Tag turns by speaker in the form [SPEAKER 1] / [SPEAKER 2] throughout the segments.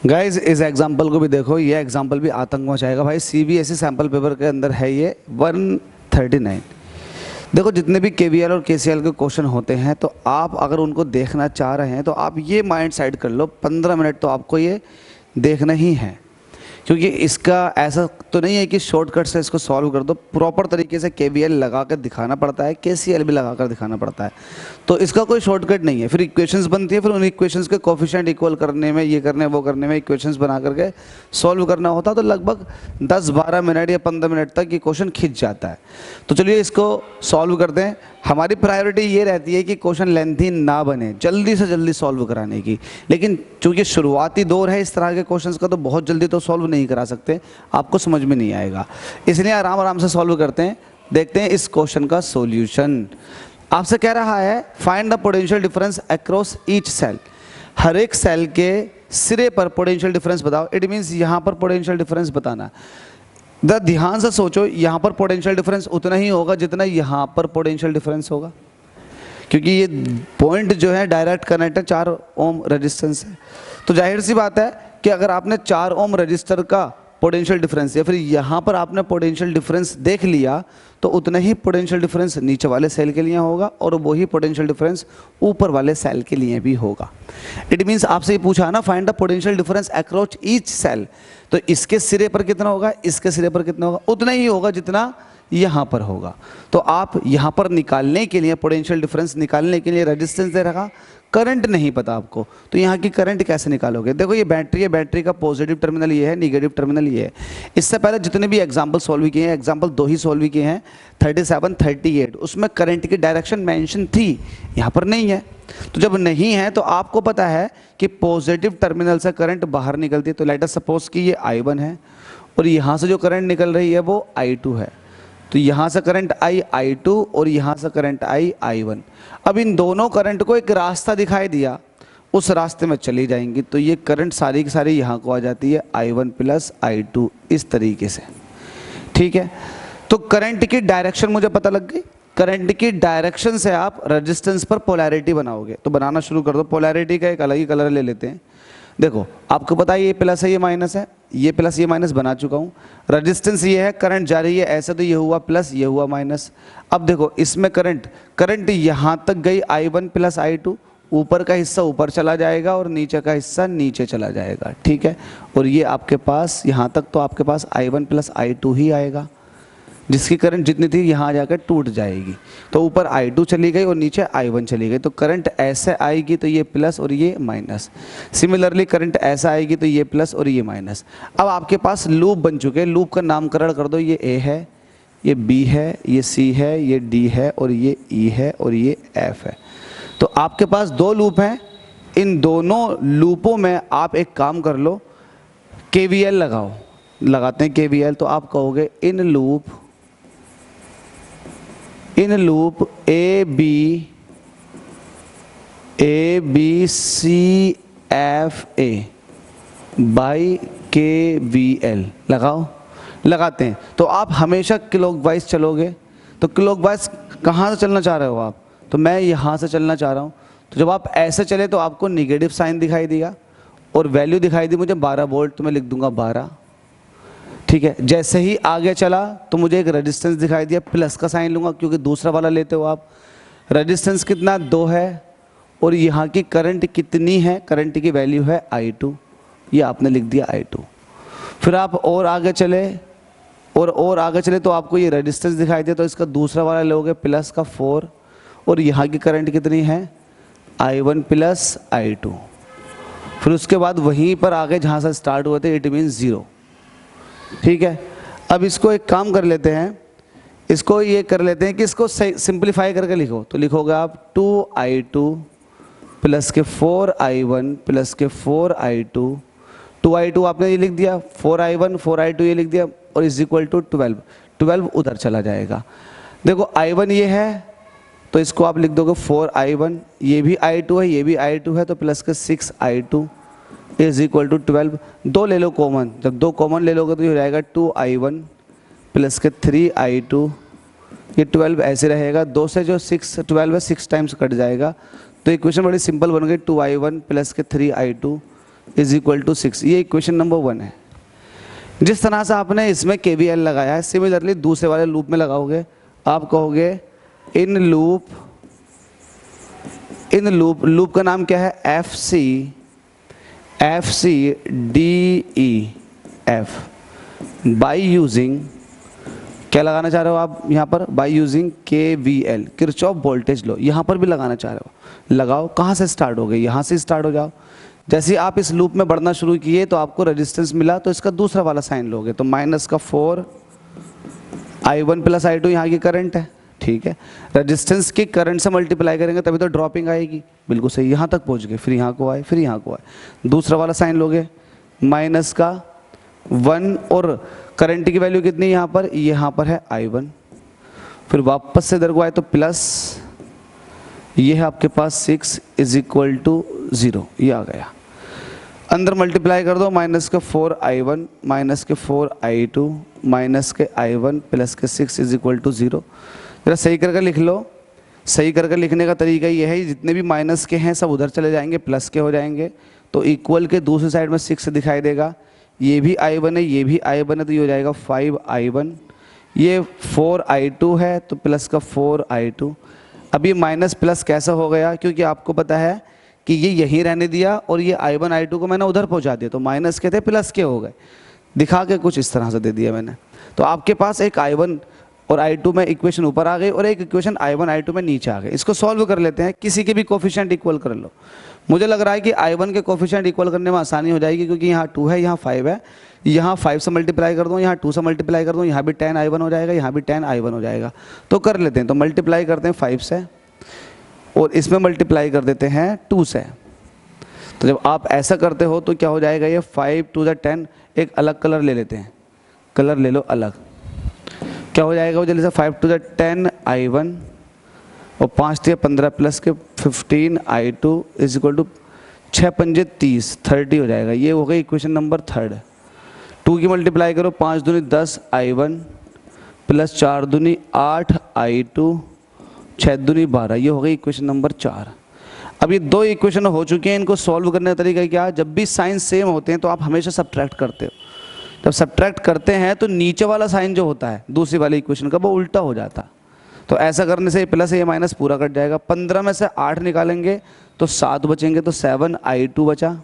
[SPEAKER 1] Guys इस example को भी देखो, ये एग्जाम्पल भी आतंक मचाएगा भाई। सीबीएसई सैम्पल पेपर के अंदर है ये 139। देखो जितने भी केवीएल और केसीएल के क्वेश्चन होते हैं, तो आप अगर उनको देखना चाह रहे हैं तो आप ये माइंड सेट कर लो, 15 मिनट तो आपको ये देखना ही है। क्योंकि इसका ऐसा तो नहीं है कि शॉर्टकट से इसको सॉल्व कर दो, प्रॉपर तरीके से केवीएल लगा कर दिखाना पड़ता है, केसीएल भी लगा कर दिखाना पड़ता है। तो इसका कोई शॉर्टकट नहीं है। फिर इक्वेशंस बनती है, फिर उन इक्वेशंस के कोफिशिएंट इक्वल करने में, ये करने वो करने में, इक्वेशंस बना करके सॉल्व करना होता है। तो लगभग 10-12 मिनट या 15 मिनट तक ये क्वेश्चन खिंच जाता है। तो चलिए इसको सॉल्व करते हैं। हमारी प्रायोरिटी ये रहती है कि क्वेश्चन लेंथी ना बने, जल्दी से जल्दी सॉल्व कराने की। लेकिन चूंकि शुरुआती दौर है इस तरह के क्वेश्चंस का, तो बहुत जल्दी तो सॉल्व नहीं करा सकते, आपको समझ में नहीं आएगा। इसलिए आराम आराम से सॉल्व करते हैं। देखते हैं इस क्वेश्चन का सॉल्यूशन। आपसे कह रहा है find the potential difference across each cell. हर एक सेल के सिरे पर पोटेंशियल डिफरेंस बताओ। इट मीन्स यहाँ पर पोटेंशियल डिफरेंस बताना। ध्यान से सोचो, यहाँ पर पोटेंशियल डिफरेंस उतना ही होगा जितना यहाँ पर पोटेंशियल डिफरेंस होगा, क्योंकि ये पॉइंट जो है डायरेक्ट कनेक्ट है 4 ओम रेजिस्टेंस है। तो जाहिर सी बात है कि अगर आपने 4 ओम रजिस्टर का पोटेंशियल डिफरेंस या फिर यहाँ पर आपने पोटेंशियल डिफरेंस देख लिया, तो उतना ही पोटेंशियल डिफरेंस नीचे वाले सेल के लिए होगा और वही पोटेंशियल डिफरेंस ऊपर वाले सेल के लिए भी होगा। इट मीन्स आपसे ये पूछा ना find the potential difference across each cell, तो इसके सिरे पर कितना होगा, इसके सिरे पर कितना होगा, उतना ही होगा जितना यहाँ पर होगा। तो आप यहाँ पर निकालने के लिए, पोटेंशियल डिफरेंस निकालने के लिए रेजिस्टेंस दे रखा, करंट नहीं पता आपको, तो यहाँ की करंट कैसे निकालोगे। देखो ये बैटरी है, बैटरी का पॉजिटिव टर्मिनल ये है, निगेटिव टर्मिनल ये है। इससे पहले जितने भी एग्जाम्पल सॉल्व किए हैं, एग्जाम्पल 2 ही सॉल्व किए हैं, 37, 38, उसमें करंट की डायरेक्शन मेंशन थी, यहाँ पर नहीं है। तो जब नहीं है तो आपको पता है कि पॉजिटिव टर्मिनल से करंट बाहर निकलती है। तो लेट अस सपोज कि ये I1 है और यहाँ से जो करंट निकल रही है वो I2 है। तो यहाँ से करंट I2 और यहाँ से करंट I1। अब इन दोनों करंट को एक रास्ता दिखाई दिया, उस रास्ते में चली जाएंगी, तो ये करंट सारी की सारी यहाँ को आ जाती है I1 प्लस I2 इस तरीके से। ठीक है, तो करंट की डायरेक्शन मुझे पता लग गई। करंट की डायरेक्शन से आप रेजिस्टेंस पर पोलैरिटी बनाओगे, तो बनाना शुरू कर दो। पोलैरिटी का एक अलग ही कलर ले लेते हैं। देखो आपको पता है ये प्लस है, ये माइनस है, ये प्लस ये माइनस बना चुका हूँ। रेजिस्टेंस ये है, करंट जा रही है ऐसे, तो ये हुआ प्लस, ये हुआ माइनस। अब देखो इसमें करंट यहाँ तक गई I1 प्लस I2, ऊपर का हिस्सा ऊपर चला जाएगा और नीचे का हिस्सा नीचे चला जाएगा। ठीक है, और ये आपके पास यहाँ तक तो आपके पास I1 प्लस I2 ही आएगा, जिसकी करंट जितनी थी यहाँ जाकर टूट जाएगी। तो ऊपर I2 चली गई और नीचे I1 चली गई, तो करंट ऐसे आएगी तो ये प्लस और ये माइनस। सिमिलरली करंट ऐसा आएगी तो ये प्लस और ये माइनस। अब आपके पास लूप बन चुके हैं, लूप का नामकरण कर दो। ये A है, ये B है, ये C है, ये D है और ये E है और ये F है। तो आपके पास 2 लूप हैं। इन दोनों लूपों में आप एक काम कर लो, KVL लगाओ। लगाते हैं KVL, तो आप कहोगे in loop A B C F A by KVL लगाओ। लगाते हैं तो आप हमेशा क्लॉकवाइज चलोगे। तो क्लॉकवाइज कहाँ से चलना चाह रहे हो आप, तो मैं यहाँ से चलना चाह रहा हूँ। तो जब आप ऐसे चले तो आपको निगेटिव साइन दिखाई दिया और वैल्यू दिखाई दी मुझे 12 वोल्ट, तो मैं लिख दूंगा 12। ठीक है, जैसे ही आगे चला तो मुझे एक रेजिस्टेंस दिखाई दिया, प्लस का साइन लूँगा क्योंकि दूसरा वाला लेते हो आप। रेजिस्टेंस कितना 2 है और यहाँ की करंट कितनी है, करंट की वैल्यू है I2, ये आपने लिख दिया I2। फिर आप और आगे चले और आगे चले तो आपको ये रेजिस्टेंस दिखाई दिया, तो इसका दूसरा वाला लोगे प्लस का 4 और यहाँ की करंट कितनी है I1 प्लस I2। फिर उसके बाद वहीं पर आगे जहाँ से स्टार्ट हुए थे, इट मीन्स 0। ठीक है, अब इसको एक काम कर लेते हैं, इसको ये कर लेते हैं कि इसको सिंप्लीफाई करके लिखो। तो लिखोगे आप 2I2 प्लस के 4I1 प्लस के 4I2। 2I2 आपने ये लिख दिया, 4I1 4I2 ये लिख दिया और इज इक्वल टू 12। 12 उधर चला जाएगा। देखो I1 ये है तो इसको आप लिख दोगे 4I1, ये भी I2 है, ये भी I2 है, तो प्लस के 6I2 इज इक्वल टू 12। 2 ले लो कॉमन, जब 2 कॉमन ले लोगे तो ये हो जाएगा 2I1 प्लस के 3I2। ये 12 ऐसे रहेगा, 2 से जो 12 है 6 टाइम्स कट जाएगा। तो इक्वेशन बड़ी सिंपल बन गई, 2I1 प्लस के 3I2 इज इक्वल टू 6। ये इक्वेशन नंबर 1 है। जिस तरह से आपने इसमें KVL लगाया है, सिमिलरली दूसरे वाले लूप में लगाओगे। आप कहोगे इन लूप का नाम क्या है? FCDEF बाई यूजिंग, क्या लगाना चाह रहे हो आप यहाँ पर? By using KVL, Kirchhoff voltage law. यहाँ पर भी लगाना चाह रहे हो, लगाओ। कहाँ से स्टार्ट हो गए? यहाँ से स्टार्ट हो जाओ। जैसे आप इस लूप में बढ़ना शुरू किए तो आपको रेजिस्टेंस मिला, तो इसका दूसरा वाला साइन लोगे, तो माइनस का 4I1 प्लस I2 यहाँ की करंट है, ठीक है। रेजिस्टेंस की करंट से मल्टीप्लाई करेंगे तभी तो ड्रॉपिंग आएगी, बिल्कुल सही। यहाँ तक पहुँच गए, फिर यहाँ को आए, फिर यहाँ को आए, दूसरा वाला साइन लोगे, माइनस का 1, और करंट की वैल्यू कितनी है यहाँ पर है I1। फिर वापस से इधर को आए तो प्लस, ये है आपके पास 6 इज इक्वल टू 0, ये आ गया। अंदर मल्टीप्लाई कर दो, माइनस के 4I1 माइनस के 4I2 माइनस के I1 प्लस के 6 इज इक्वल टू 0। जरा सही करके लिख लो। सही करके लिखने का तरीका ये है, जितने भी माइनस के हैं सब उधर चले जाएंगे, प्लस के हो जाएंगे, तो इक्वल के दूसरी साइड में 6 दिखाई देगा। ये भी I1 है, ये भी I1 है, तो ये हो जाएगा 5I1। ये 4I2 है तो प्लस का 4I2। अब ये माइनस प्लस कैसा हो गया? क्योंकि आपको पता है कि ये यहीं रहने दिया और ये I1 I2 को मैंने उधर पहुंचा दिया, तो माइनस के थे प्लस के हो गए, दिखा के कुछ इस तरह से दे दिया मैंने। तो आपके पास एक I1 और I2 में इक्वेशन ऊपर आ गई और एक इक्वेशन I1 I2 में नीचे आ गई। इसको सॉल्व कर लेते हैं, किसी के भी कोफिशिएंट इक्वल कर लो। मुझे लग रहा है कि I1 के कोफिशिएंट इक्वल करने में आसानी हो जाएगी, क्योंकि यहाँ 2 है, यहाँ 5 है। यहाँ 5 से मल्टीप्लाई कर दूँ, यहाँ 2 से मल्टीप्लाई कर दूँ, यहाँ भी 10I1 हो जाएगा, यहाँ भी 10I1 हो जाएगा। तो कर लेते हैं, तो मल्टीप्लाई करते हैं 5 से और इसमें मल्टीप्लाई कर देते हैं 2 से। तो जब आप ऐसा करते हो तो क्या हो जाएगा? ये 5 2 10। एक अलग कलर ले लेते हैं, कलर ले लो अलग। क्या हो जाएगा वो जल्दी से? 5 2 10I1 और 5 3 15 प्लस के 15I2 इज इक्वल टू 6 5 30 30 हो जाएगा। ये हो गई इक्वेशन नंबर 3। 2 की मल्टीप्लाई करो, 5 दूनी 10I1 प्लस 4 दूनी 8I2 6 दूनी 12, ये हो गई इक्वेशन नंबर 4। अब ये 2 इक्वेशन हो चुके हैं, इनको सॉल्व करने का तरीका क्या? जब भी साइन सेम होते हैं तो आप हमेशा सब्ट्रैक्ट करते हो। जब सब्ट्रैक्ट करते हैं तो नीचे वाला साइन जो होता है दूसरी वाली इक्वेशन का, वो उल्टा हो जाता। तो ऐसा करने से प्लस ये माइनस पूरा कट जाएगा। 15 में से 8 निकालेंगे तो 7 बचेंगे, तो 7I2 बचा,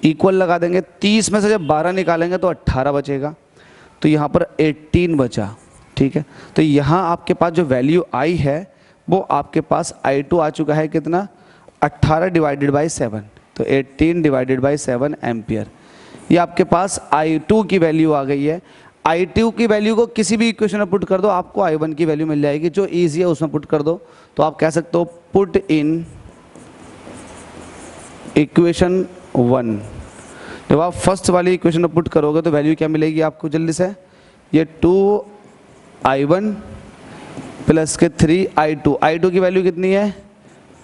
[SPEAKER 1] इक्वल लगा देंगे। 30 में से जब 12 निकालेंगे तो 18 बचेगा, तो यहाँ पर 18 बचा, ठीक है। तो यहाँ आपके पास जो वैल्यू आई है वो आपके पास I2 आ चुका है कितना? 18 डिवाइडेड बाई 7, तो 18 डिवाइडेड बाई 7 एम्पियर। ये आपके पास I2 की वैल्यू आ गई है। I2 की वैल्यू को किसी भी इक्वेशन में पुट कर दो, आपको I1 की वैल्यू मिल जाएगी। जो ईजी है उसमें पुट कर दो, तो आप कह सकते हो पुट इन इक्वेशन 1। जब आप फर्स्ट वाली इक्वेशन में पुट करोगे तो वैल्यू क्या मिलेगी आपको? जल्दी से, ये 2I1 प्लस के 3I2। I2 की वैल्यू कितनी है?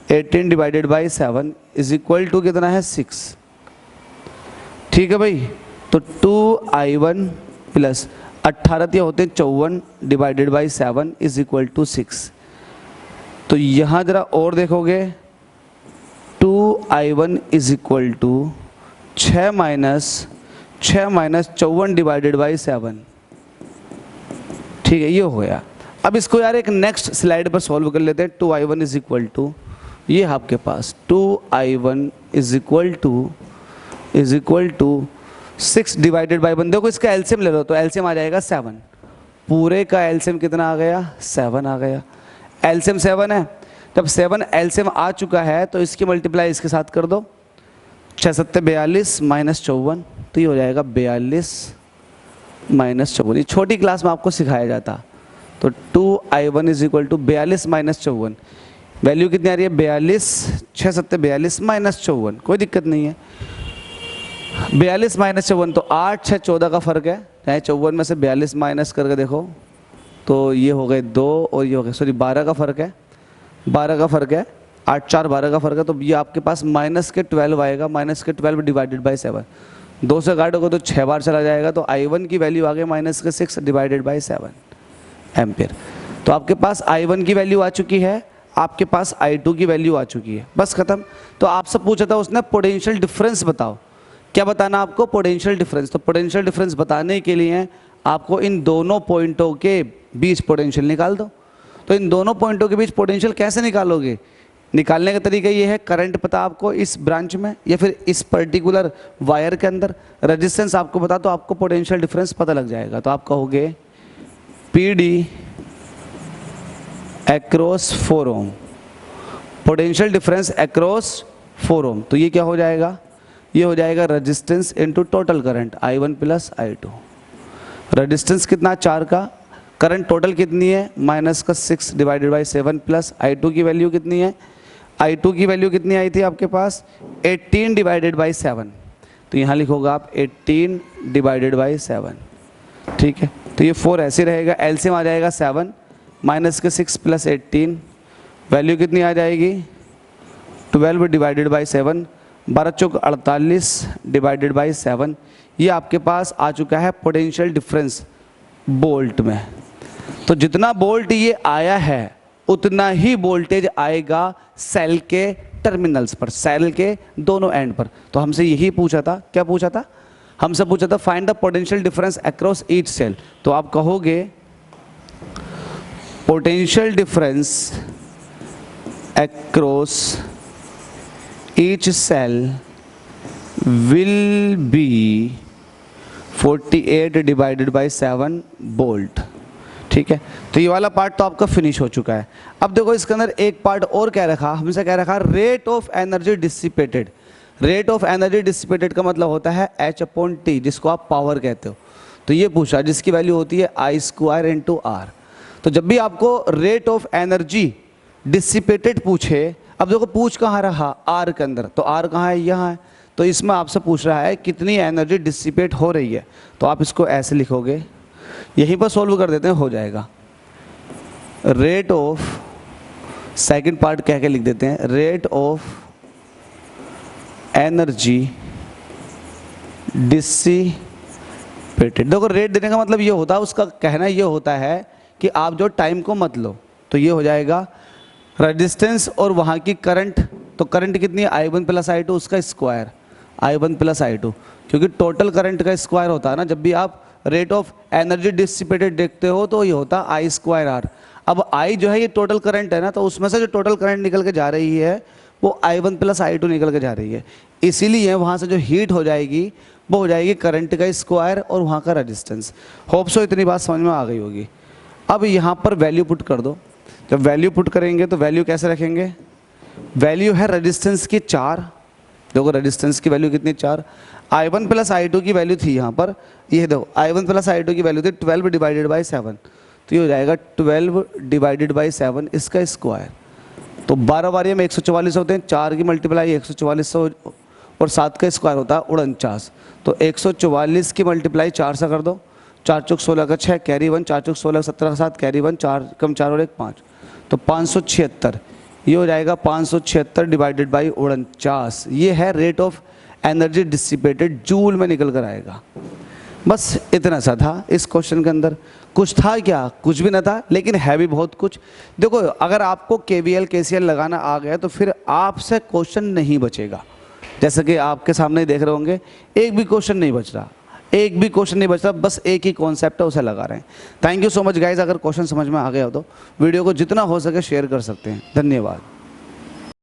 [SPEAKER 1] 18 divided by 7 is equal to कितना है? 6, ठीक है भाई। तो 2I1 प्लस 18 होते हैं 54 divided by 7 is equal to 6। तो यहाँ जरा और देखोगे, 2I1 is equal to 6 minus 54 divided by 7, ठीक है, ये हो गया। अब इसको यार एक नेक्स्ट स्लाइड पर सॉल्व कर लेते हैं। 2I1 इज इक्वल टू, ये आपके पास 2I1 is equal to 6 divided by 1। देखो इसका एलसीएम ले लो, तो एलसीएम आ जाएगा 7। पूरे का एलसीएम कितना आ गया? 7 आ गया। एलसीएम 7 है। जब 7 एलसीएम आ चुका है तो इसकी मल्टीप्लाई इसके साथ कर दो, 6 7 42 माइनस 54, तो ये हो जाएगा 42 माइनस 54। ये छोटी क्लास में आपको सिखाया जाता। तो 2I1 is equal to 42 minus 54, value कितनी आ रही है? 42, 6 7 42 माइनस 54, कोई दिक्कत नहीं है। 42 माइनस 54 तो 8 6 14 का फ़र्क है। चाहे 54 में से 42 माइनस करके देखो तो ये हो गए 2 और ये हो गए, सॉरी 12 का फ़र्क है, 12 का फ़र्क है, 8 4 12 का फ़र्क है। तो ये आपके पास माइनस के 12 आएगा, माइनस के 12 डिवाइडेड बाई 7, 2 से काटोगे तो 6 बार चला जाएगा। तो I1 की वैल्यू आ गई माइनस के 6 डिवाइडेड बाई 7 एम्पियर। तो आपके पास I1 की वैल्यू आ चुकी है, आपके पास I2 की वैल्यू आ चुकी है, बस खत्म। तो आपसे पूछा था उसने पोटेंशियल डिफरेंस बताओ, क्या बताना आपको? Potential difference. तो पोटेंशियल डिफरेंस बताने के लिए आपको इन दोनों पॉइंटों के बीच पोटेंशियल निकाल दो। तो इन दोनों पॉइंटों के बीच पोटेंशियल कैसे निकालोगे? निकालने का तरीका ये है, करंट पता आपको इस ब्रांच में या फिर इस पर्टिकुलर वायर के अंदर, रेजिस्टेंस आपको पता, तो आपको पोटेंशियल डिफरेंस पता लग जाएगा। तो आप कहोगे पी डी अक्रॉस 4 ओम, पोटेंशियल डिफरेंस अक्रॉस 4 ओम। तो ये क्या हो जाएगा? ये हो जाएगा resistance into total current I1 plus I2। Resistance कितना? 4 का, करंट टोटल कितनी है? माइनस का 6 डिवाइडेड बाई 7 प्लस I2 की वैल्यू कितनी है? I2 की वैल्यू कितनी आई थी आपके पास? 18 डिवाइडेड बाई 7। तो यहाँ लिखोगे आप 18 डिवाइडेड बाई 7, ठीक है। तो ये 4 ऐसे रहेगा, एलसीएम आ जाएगा 7 माइनस के 6 प्लस 18, वैल्यू कितनी आ जाएगी? 12 divided by 7, 12 Chowk 48 divided by 7। ये आपके पास आ चुका है पोटेंशियल डिफरेंस वोल्ट में। तो जितना वोल्ट ये आया है उतना ही वोल्टेज आएगा सेल के टर्मिनल्स पर, सेल के दोनों एंड पर। तो हमसे यही पूछा था, क्या पूछा था? हमसे पूछा था find the potential difference across each cell. तो आप कहोगे potential difference across each cell will be 48 divided by 7 volt, ठीक है। तो ये वाला पार्ट तो आपका फिनिश हो चुका है। अब देखो इसके अंदर एक पार्ट और क्या रखा, हमसे क्या रखा? Rate of energy dissipated. Rate of energy dissipated का मतलब होता है H/T, जिसको आप पावर कहते हो। तो ये पूछा जिसकी वैल्यू होती है I² इंटू R। तो जब भी आपको रेट ऑफ एनर्जी डिसिपेटेड पूछे, अब देखो पूछ कहाँ रहा? R के अंदर। तो R कहाँ है? यहाँ है। तो इसमें आपसे पूछ रहा है कितनी एनर्जी डिसिपेट हो रही है। तो आप इसको ऐसे लिखोगे, यहीं पर सॉल्व कर देते हैं, हो जाएगा। रेट ऑफ, सेकंड पार्ट कह के लिख देते हैं, रेट ऑफ एनर्जी डिसिपेटेड। देखो रेट देने का मतलब ये होता है, उसका कहना ये होता है कि आप जो टाइम को मत लो। तो ये हो जाएगा रेजिस्टेंस और वहाँ की करंट। तो करंट कितनी है? I1 प्लस I2, उसका स्क्वायर I1 प्लस I2, क्योंकि टोटल करंट का स्क्वायर होता है ना। जब भी आप रेट ऑफ एनर्जी डिसिपेटेड देखते हो तो ये होता है I²R। अब I जो है ये टोटल करंट है ना, तो उसमें से जो टोटल करंट निकल के जा रही है वो I1 प्लस I2 निकल के जा रही है। इसीलिए वहाँ से जो हीट हो जाएगी वो हो जाएगी करंट का स्क्वायर और वहाँ का रेजिस्टेंस। होप सो इतनी बात समझ में आ गई होगी। अब यहाँ पर वैल्यू पुट कर दो। जब वैल्यू पुट करेंगे तो वैल्यू कैसे रखेंगे? वैल्यू है रेजिस्टेंस की 4। देखो रेजिस्टेंस की वैल्यू कितनी? 4। I1 प्लस I2 की वैल्यू थी यहाँ पर, ये देखो I1 प्लस I2 की वैल्यू थी 12 डिवाइडेड बाई 7। तो ये हो जाएगा 12 डिवाइडेड बाई 7 इसका स्क्वायर। तो 12 बार में 144 होते हैं, 4 की मल्टीप्लाई 144 और 7 का स्क्वायर होता है 49। तो 144 की मल्टीप्लाई 4 से कर दो, 4 चौक 16 का 6 कैरी 1, 4 चौक 16 17 का 7 कैरी 1, 4 कम 4 और 1 5, तो 576। ये हो जाएगा 576 डिवाइडेड बाई 49। ये है rate of energy dissipated, joule में निकल कर आएगा। बस इतना सा था इस क्वेश्चन के अंदर। कुछ था क्या? कुछ भी ना था, लेकिन है भी बहुत कुछ। देखो अगर आपको KVL KCL लगाना आ गया तो फिर आपसे क्वेश्चन नहीं बचेगा। जैसे कि आपके सामने ही देख रहे होंगे, एक भी क्वेश्चन नहीं बच रहा, एक भी क्वेश्चन नहीं बच रहा, बस एक ही कॉन्सेप्ट है उसे लगा रहे हैं। Thank you so much guys. अगर क्वेश्चन समझ में आ गया हो तो वीडियो को जितना हो सके शेयर कर सकते हैं। धन्यवाद।